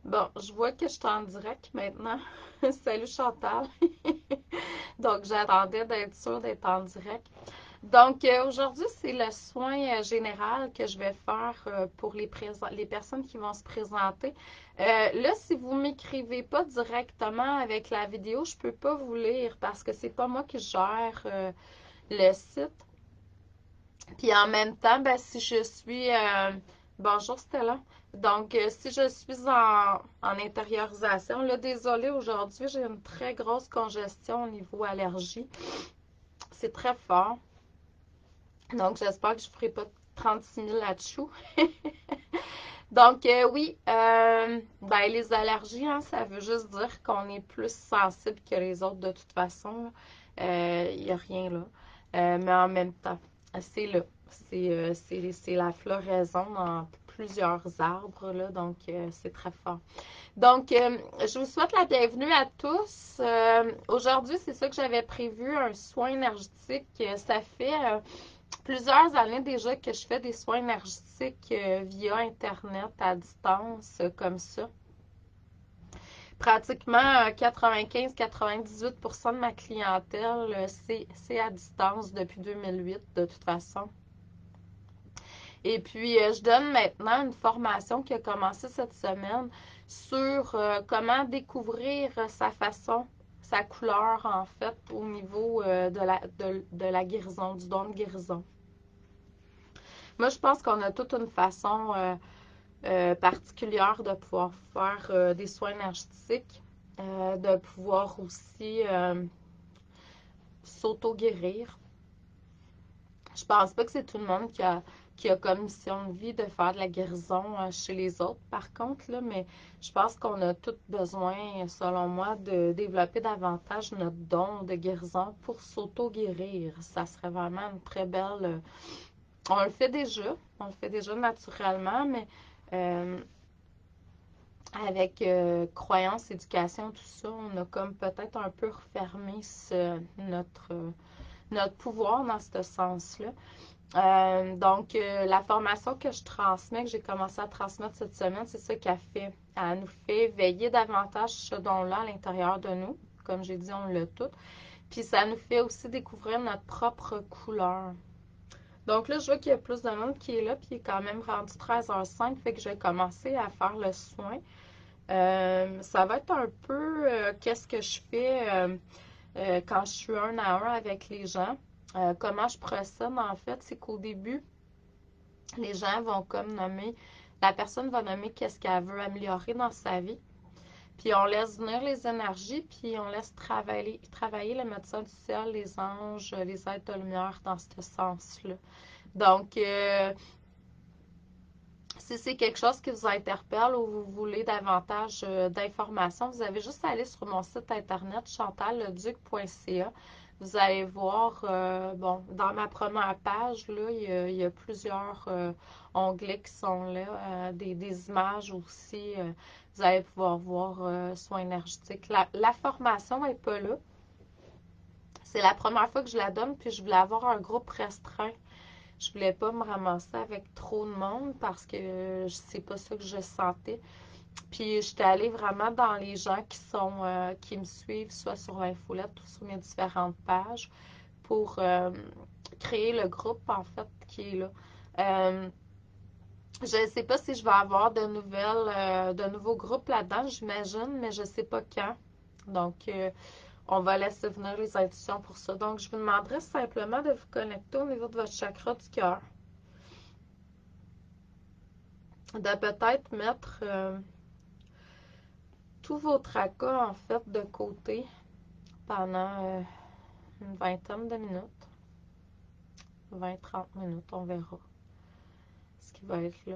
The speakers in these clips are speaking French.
Bon, je vois que je suis en direct maintenant. Salut Chantal. Donc, j'attendais d'être sûre d'être en direct. Donc, aujourd'hui, c'est le soin général que je vais faire pour les personnes qui vont se présenter. Là, si vous m'écrivez pas directement avec la vidéo, je peux pas vous lire parce que c'est pas moi qui gère le site. Puis en même temps, ben, si je suis... bonjour Stella. Donc, si je suis en intériorisation, là, désolée, aujourd'hui, j'ai une très grosse congestion au niveau allergie. C'est très fort. Donc, j'espère que je ne ferai pas 36 000 là-dessus. Donc, oui, ben, les allergies, hein, ça veut juste dire qu'on est plus sensible que les autres de toute façon. Il n'y a rien là. Mais en même temps, c'est là. C'est la floraison dans plusieurs arbres, là, donc c'est très fort. Donc, je vous souhaite la bienvenue à tous. Aujourd'hui, c'est ça que j'avais prévu, un soin énergétique. Ça fait plusieurs années déjà que je fais des soins énergétiques via Internet à distance, comme ça. Pratiquement 95-98% de ma clientèle, c'est à distance depuis 2008 de toute façon. Et puis, je donne maintenant une formation qui a commencé cette semaine sur comment découvrir sa façon, sa couleur, en fait, au niveau de la guérison, du don de guérison. Moi, je pense qu'on a toute une façon particulière de pouvoir faire des soins énergétiques, de pouvoir aussi s'auto-guérir. Je pense pas que c'est tout le monde qui a comme mission de vie de faire de la guérison chez les autres, par contre, là, mais je pense qu'on a tous besoin, selon moi, de développer davantage notre don de guérison pour s'auto-guérir. Ça serait vraiment une très belle... on le fait déjà naturellement, mais euh, avec croyance, éducation, tout ça, on a comme peut-être un peu refermé notre pouvoir dans ce sens-là. Donc, la formation que je transmets, que j'ai commencé à transmettre cette semaine, c'est ça qu'elle fait. Elle nous fait veiller davantage ce don-là à l'intérieur de nous. Comme j'ai dit, on l'a tout. Puis ça nous fait aussi découvrir notre propre couleur. Donc là, je vois qu'il y a plus de monde qui est là, puis il est quand même rendu 13h05, fait que je vais commencer à faire le soin. Ça va être un peu qu'est-ce que je fais quand je suis un à un avec les gens. Comment je procède, en fait, c'est qu'au début, les gens vont comme nommer, la personne va nommer qu'est-ce qu'elle veut améliorer dans sa vie. Puis on laisse venir les énergies, puis on laisse travailler le médecin du ciel, les anges, les êtres de lumière dans ce sens-là. Donc, si c'est quelque chose qui vous interpelle ou vous voulez davantage d'informations, vous avez juste à aller sur mon site internet chantalleduc.ca. Vous allez voir, bon, dans ma première page, là, il y a plusieurs onglets qui sont là, des images aussi. Vous allez pouvoir voir soins énergétiques. La formation n'est pas là. C'est la première fois que je la donne, puis je voulais avoir un groupe restreint. Je voulais pas me ramasser avec trop de monde parce que c'est pas ça que je sentais. Puis j'étais allée vraiment dans les gens qui me suivent, soit sur l'infolette ou sur mes différentes pages, pour créer le groupe en fait qui est là. Euh, je ne sais pas si je vais avoir de nouveaux groupes là-dedans, j'imagine, mais je ne sais pas quand. Donc, on va laisser venir les intuitions pour ça. Donc, je vous demanderai simplement de vous connecter au niveau de votre chakra du cœur. De peut-être mettre tous vos tracas en fait de côté pendant une vingtaine de minutes, 20-30 minutes, on verra ce qui va être là.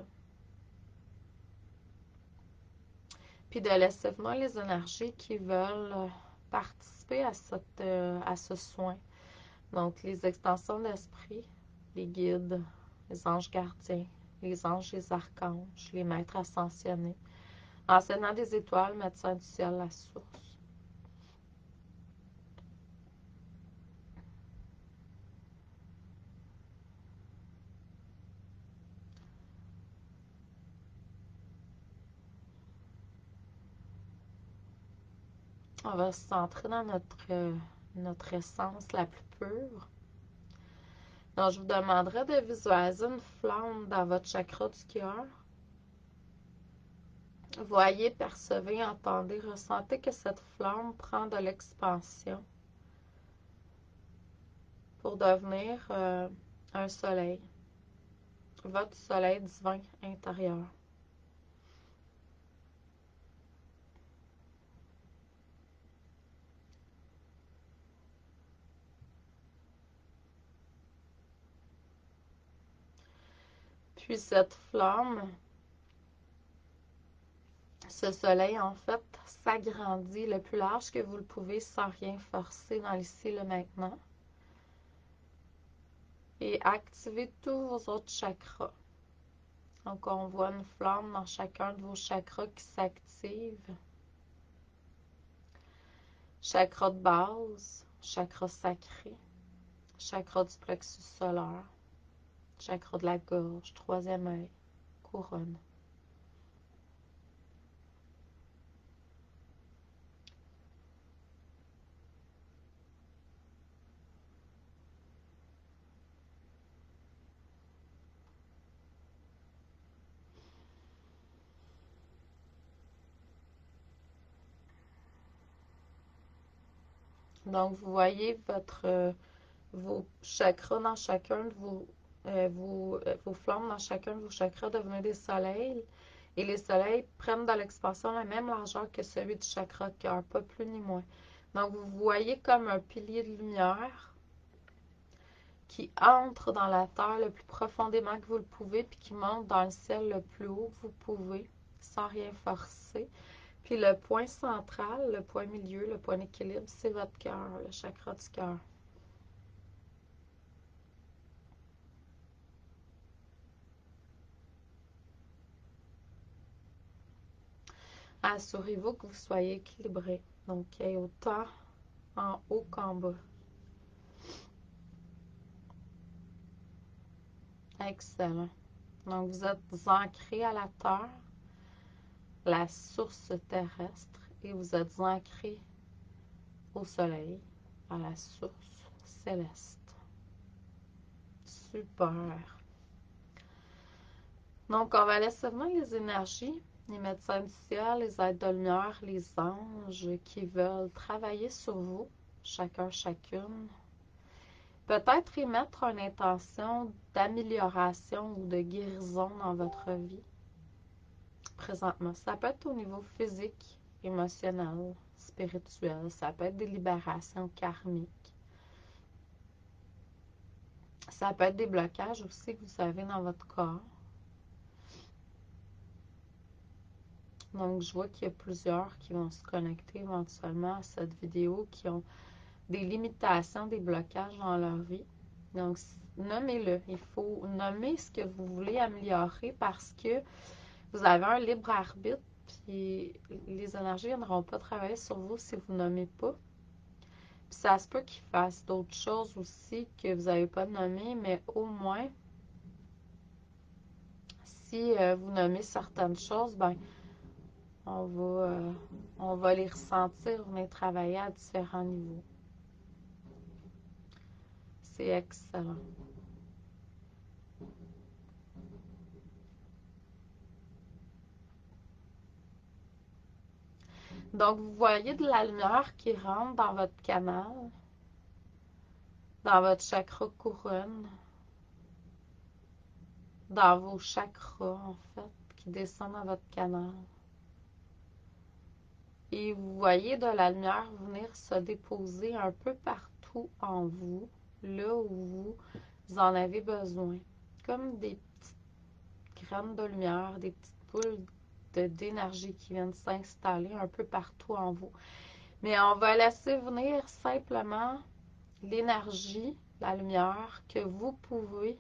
Puis de laisser venir les énergies qui veulent participer à ce soin. Donc les extensions d'esprit, les guides, les anges gardiens, les anges, les archanges, les maîtres ascensionnés, enseignants des étoiles, médecins du ciel, la source. On va se centrer dans notre essence la plus pure. Donc, je vous demanderai de visualiser une flamme dans votre chakra du cœur. Voyez, percevez, entendez, ressentez que cette flamme prend de l'expansion pour devenir un soleil, votre soleil divin intérieur. Puis cette flamme, ce soleil, en fait, s'agrandit le plus large que vous le pouvez sans rien forcer dans l'ici et le maintenant. Et activez tous vos autres chakras. Donc, on voit une flamme dans chacun de vos chakras qui s'active. Chakra de base, chakra sacré, chakra du plexus solaire, chakra de la gorge, troisième œil, couronne. Donc, vous voyez vos chakras dans chacun de vos flammes dans chacun de vos chakras devenir des soleils. Et les soleils prennent dans l'expansion la même largeur que celui du chakra de cœur, pas plus ni moins. Donc, vous voyez comme un pilier de lumière qui entre dans la terre le plus profondément que vous le pouvez, puis qui monte dans le ciel le plus haut que vous pouvez, sans rien forcer. Puis le point central, le point milieu, le point d'équilibre, c'est votre cœur, le chakra du cœur. Assurez-vous que vous soyez équilibré. Donc, il y ait autant en haut qu'en bas. Excellent. Donc, vous êtes ancré à la terre, la source terrestre, et vous êtes ancré au soleil, à la source céleste. Super. Donc, on va laisser venir les énergies, les médecins du ciel, les êtres de lumière, les anges qui veulent travailler sur vous, chacun, chacune. Peut-être émettre une intention d'amélioration ou de guérison dans votre vie présentement. Ça peut être au niveau physique, émotionnel, spirituel. Ça peut être des libérations karmiques. Ça peut être des blocages aussi que vous avez dans votre corps. Donc, je vois qu'il y a plusieurs qui vont se connecter éventuellement à cette vidéo qui ont des limitations, des blocages dans leur vie. Donc, nommez-le. Il faut nommer ce que vous voulez améliorer parce que vous avez un libre arbitre, puis les énergies ne viendront pas travailler sur vous si vous ne nommez pas. Puis ça se peut qu'ils fassent d'autres choses aussi que vous n'avez pas nommées, mais au moins, si vous nommez certaines choses, ben on va les ressentir, venir travailler à différents niveaux. C'est excellent. Donc, vous voyez de la lumière qui rentre dans votre canal, dans votre chakra couronne, dans vos chakras, en fait, qui descendent dans votre canal. Et vous voyez de la lumière venir se déposer un peu partout en vous, là où vous en avez besoin. Comme des petites graines de lumière, des petites boules d'énergie qui viennent s'installer un peu partout en vous. Mais on va laisser venir simplement l'énergie, la lumière que vous pouvez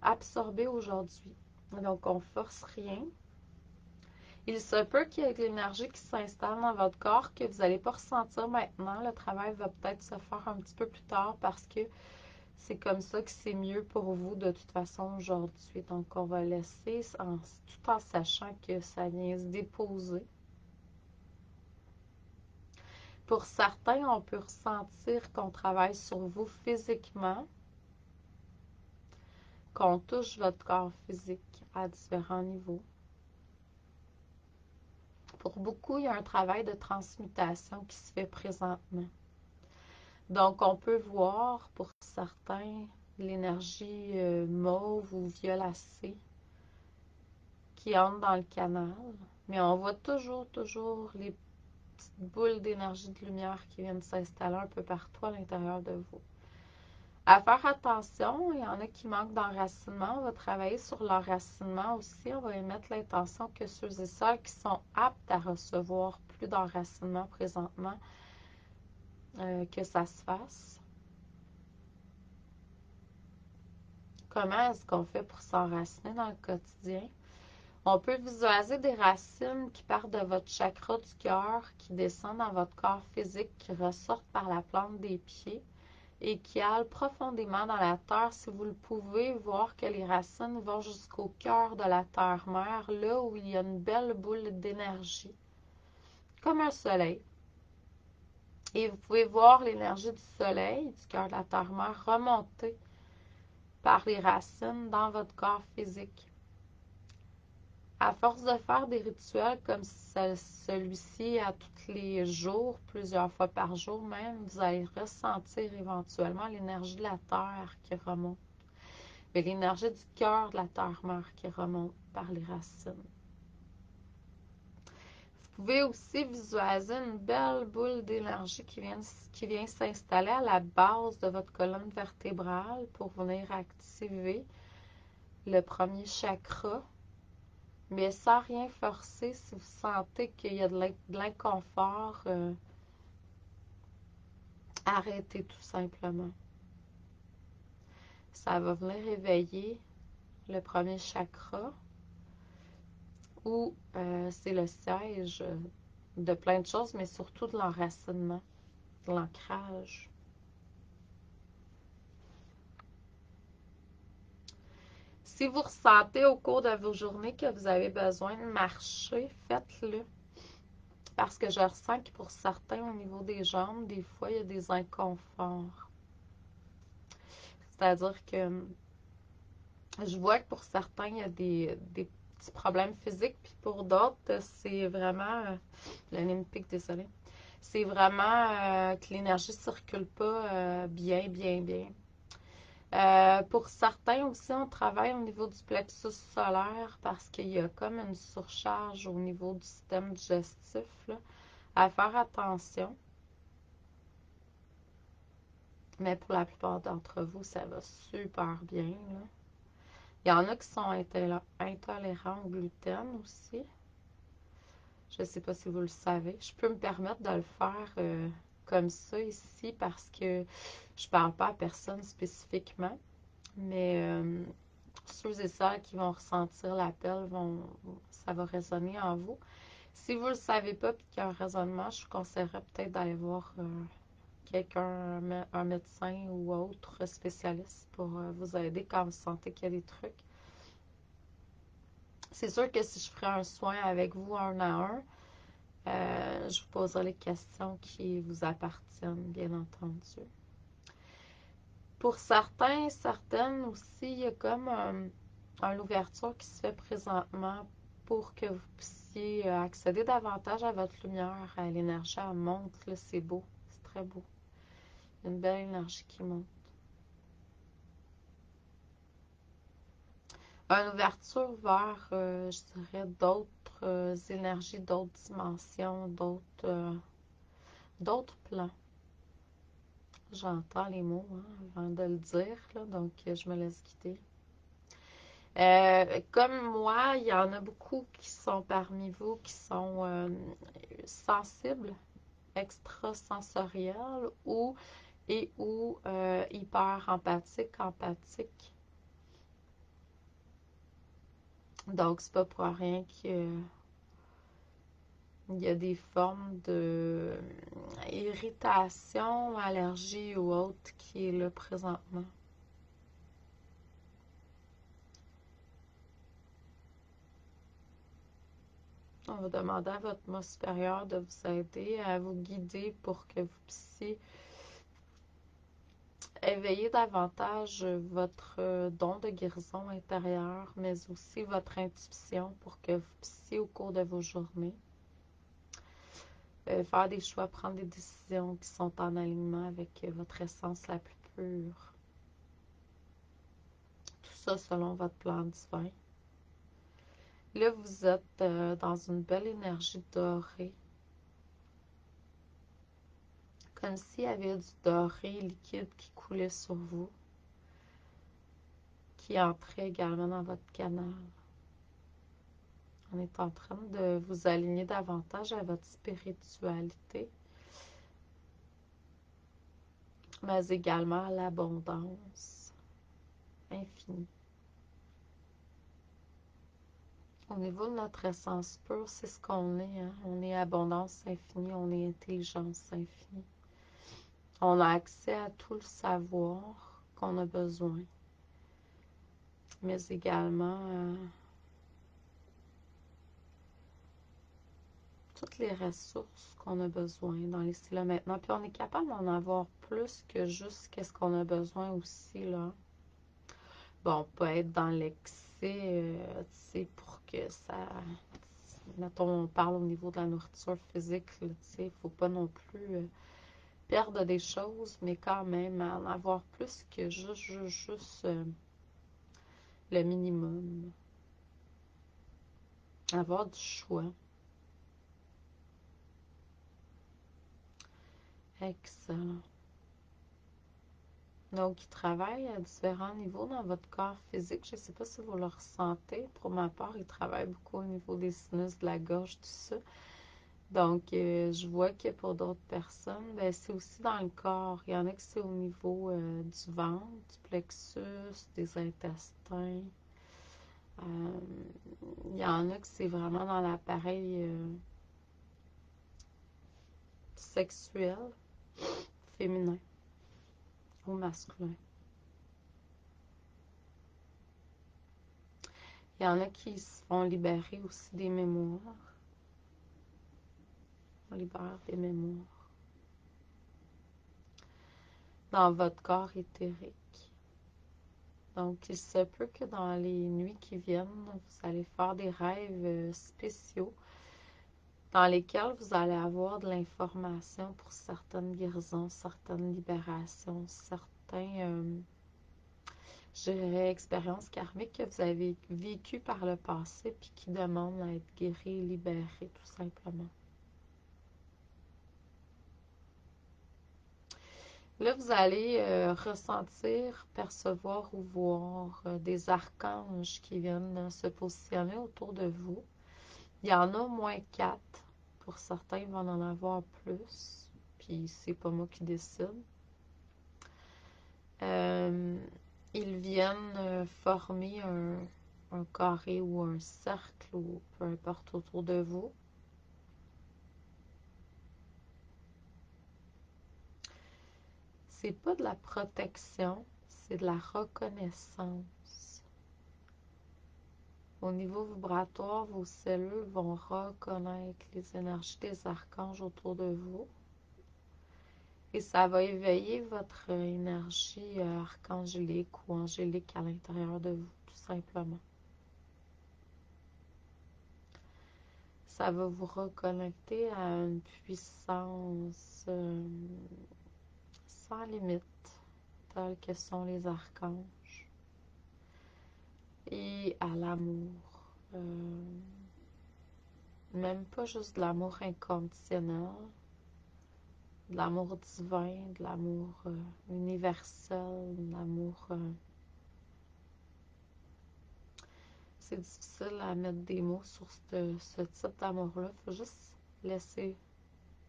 absorber aujourd'hui. Donc, on ne force rien. Il se peut qu'il y ait de l'énergie qui s'installe dans votre corps que vous n'allez pas ressentir maintenant. Le travail va peut-être se faire un petit peu plus tard parce que c'est comme ça que c'est mieux pour vous de toute façon aujourd'hui. Donc, on va laisser tout en sachant que ça vient se déposer. Pour certains, on peut ressentir qu'on travaille sur vous physiquement, qu'on touche votre corps physique à différents niveaux. Pour beaucoup, il y a un travail de transmutation qui se fait présentement. Donc, on peut voir pour certains l'énergie mauve ou violacée qui entre dans le canal, mais on voit toujours les petites boules d'énergie de lumière qui viennent s'installer un peu partout à l'intérieur de vous. À faire attention, il y en a qui manquent d'enracinement. On va travailler sur l'enracinement aussi. On va émettre l'intention que ceux et celles qui sont aptes à recevoir plus d'enracinement présentement, que ça se fasse. Comment est-ce qu'on fait pour s'enraciner dans le quotidien? On peut visualiser des racines qui partent de votre chakra du cœur, qui descendent dans votre corps physique, qui ressortent par la plante des pieds et qui allent profondément dans la terre. Si vous le pouvez, voir que les racines vont jusqu'au cœur de la terre-mère, là où il y a une belle boule d'énergie, comme un soleil. Et vous pouvez voir l'énergie du soleil, du cœur de la terre-mère, remonter par les racines dans votre corps physique. À force de faire des rituels comme celui-ci à tous les jours, plusieurs fois par jour même, vous allez ressentir éventuellement l'énergie de la terre qui remonte. Et l'énergie du cœur de la terre-mère qui remonte par les racines. Vous pouvez aussi visualiser une belle boule d'énergie qui vient s'installer à la base de votre colonne vertébrale pour venir activer le premier chakra. Mais sans rien forcer, si vous sentez qu'il y a de l'inconfort, arrêtez tout simplement. Ça va venir éveiller le premier chakra, où c'est le siège de plein de choses, mais surtout de l'enracinement, de l'ancrage. Si vous ressentez au cours de vos journées que vous avez besoin de marcher, faites-le. Parce que je ressens que pour certains, au niveau des jambes, des fois, il y a des inconforts. C'est-à-dire que je vois que pour certains, il y a des petits problèmes physiques, puis pour d'autres, c'est vraiment... L'Olympique, désolé. C'est vraiment que l'énergie ne circule pas bien. Pour certains aussi, on travaille au niveau du plexus solaire parce qu'il y a comme une surcharge au niveau du système digestif, là, à faire attention. Mais pour la plupart d'entre vous, ça va super bien, là. Il y en a qui sont intolérants au gluten aussi. Je ne sais pas si vous le savez. Je peux me permettre de le faire comme ça ici parce que je ne parle pas à personne spécifiquement. Mais ceux et celles qui vont ressentir l'appel, ça va résonner en vous. Si vous ne le savez pas et qu'il y a un raisonnement, je vous conseillerais peut-être d'aller voir quelqu'un, un médecin ou autre spécialiste pour vous aider quand vous sentez qu'il y a des trucs. C'est sûr que si je ferais un soin avec vous un à un, je vous poserai les questions qui vous appartiennent, bien entendu. Pour certains, certaines aussi, il y a comme une ouverture qui se fait présentement pour que vous puissiez accéder davantage à votre lumière, à l'énergie. Elle monte, là, c'est beau, c'est très beau. Il y a une belle énergie qui monte. Une ouverture vers, je dirais, d'autres énergies, d'autres dimensions, d'autres plans. J'entends les mots avant de le dire, là, donc je me laisse guider. Comme moi, il y en a beaucoup qui sont parmi vous qui sont sensibles, extrasensoriels ou hyper empathiques. Donc, c'est pas pour rien qu'il y a des formes de irritation, allergie ou autre qui est là présentement. On va demander à votre moi supérieur de vous aider, à vous guider pour que vous puissiez éveiller davantage votre don de guérison intérieure, mais aussi votre intuition pour que vous puissiez, au cours de vos journées, faire des choix, prendre des décisions qui sont en alignement avec votre essence la plus pure. Tout ça selon votre plan divin. Là, vous êtes dans une belle énergie dorée. Comme s'il y avait du doré liquide qui coulait sur vous, qui entrait également dans votre canal. On est en train de vous aligner davantage à votre spiritualité, mais également à l'abondance infinie. Au niveau de notre essence pure, c'est ce qu'on est, hein? On est abondance infinie, on est intelligence infinie. On a accès à tout le savoir qu'on a besoin, mais également à toutes les ressources qu'on a besoin dans les là maintenant. Puis on est capable d'en avoir plus que juste qu'est-ce qu'on a besoin aussi, là. Bon, pas être dans l'excès, tu sais, pour que ça... Mettons, on parle au niveau de la nourriture physique, tu sais, il faut pas non plus perdre des choses, mais quand même en avoir plus que juste le minimum. Avoir du choix. Excellent. Donc, il travaille à différents niveaux dans votre corps physique. Je ne sais pas si vous le ressentez. Pour ma part, il travaille beaucoup au niveau des sinus, de la gorge, tout ça. Donc, je vois que pour d'autres personnes, ben, c'est aussi dans le corps. Il y en a qui c'est au niveau du ventre, du plexus, des intestins. Il y en a que c'est vraiment dans l'appareil sexuel, féminin ou masculin. Il y en a qui se font libérer aussi des mémoires. On libère des mémoires dans votre corps éthérique. Donc, il se peut que dans les nuits qui viennent, vous allez faire des rêves spéciaux dans lesquels vous allez avoir de l'information pour certaines guérisons, certaines libérations, certains, je dirais, expériences karmiques que vous avez vécues par le passé puis qui demandent à être guéries, libérées, tout simplement. Là, vous allez ressentir, percevoir ou voir des archanges qui viennent se positionner autour de vous. Il y en a au moins 4. Pour certains, il va en avoir plus. Puis, c'est pas moi qui décide. Ils viennent former un carré ou un cercle ou peu importe autour de vous. C'est pas de la protection, c'est de la reconnaissance. Au niveau vibratoire, vos cellules vont reconnaître les énergies des archanges autour de vous. Et ça va éveiller votre énergie archangélique ou angélique à l'intérieur de vous, tout simplement. Ça va vous reconnecter à une puissance sans limite, telle que sont les archanges, et à l'amour. Même pas juste de l'amour inconditionnel, de l'amour divin, de l'amour universel, de l'amour... c'est difficile à mettre des mots sur ce type d'amour-là. Il faut juste laisser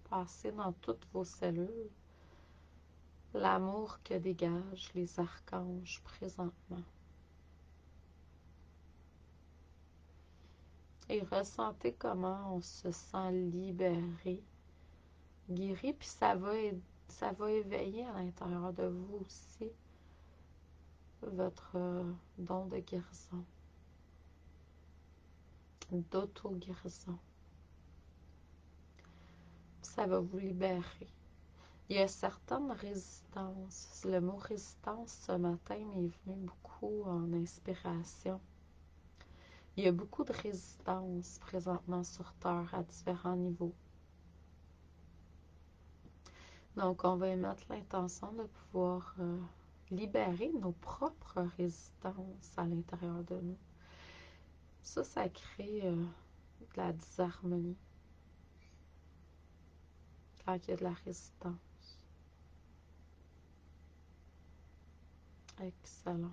passer dans toutes vos cellules l'amour que dégagent les archanges présentement. Et ressentez comment on se sent libéré, guéri, puis ça va éveiller à l'intérieur de vous aussi votre don de guérison, d'auto-guérison. Ça va vous libérer. Il y a certaines résistances. Le mot résistance ce matin m'est venu beaucoup en inspiration. Il y a beaucoup de résistance présentement sur Terre à différents niveaux. Donc, on va émettre l'intention de pouvoir libérer nos propres résistances à l'intérieur de nous. Ça crée de la disharmonie quand il y a de la résistance. Excellent.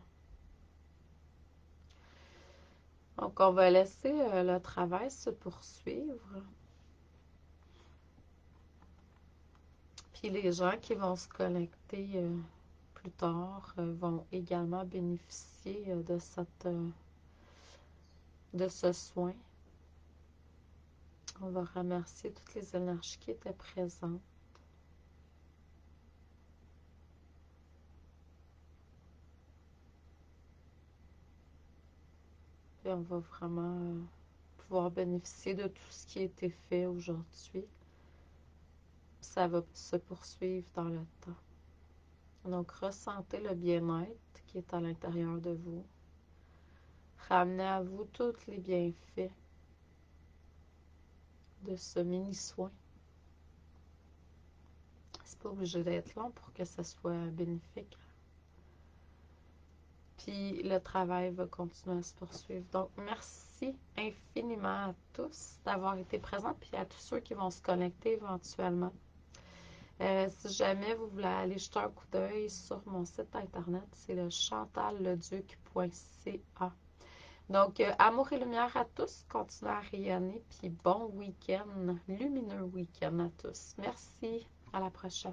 Donc, on va laisser le travail se poursuivre. Puis les gens qui vont se connecter plus tard vont également bénéficier de ce soin. On va remercier toutes les énergies qui étaient présentes. Puis on va vraiment pouvoir bénéficier de tout ce qui a été fait aujourd'hui. Ça va se poursuivre dans le temps. Donc, ressentez le bien-être qui est à l'intérieur de vous. Ramenez à vous tous les bienfaits de ce mini-soin. C'est pas obligé d'être long pour que ça soit bénéfique. Puis le travail va continuer à se poursuivre. Donc, merci infiniment à tous d'avoir été présents, puis à tous ceux qui vont se connecter éventuellement. Si jamais vous voulez aller jeter un coup d'œil sur mon site internet, c'est le chantalleduc.ca. Donc, amour et lumière à tous, continuez à rayonner, puis bon week-end, lumineux week-end à tous. Merci, à la prochaine.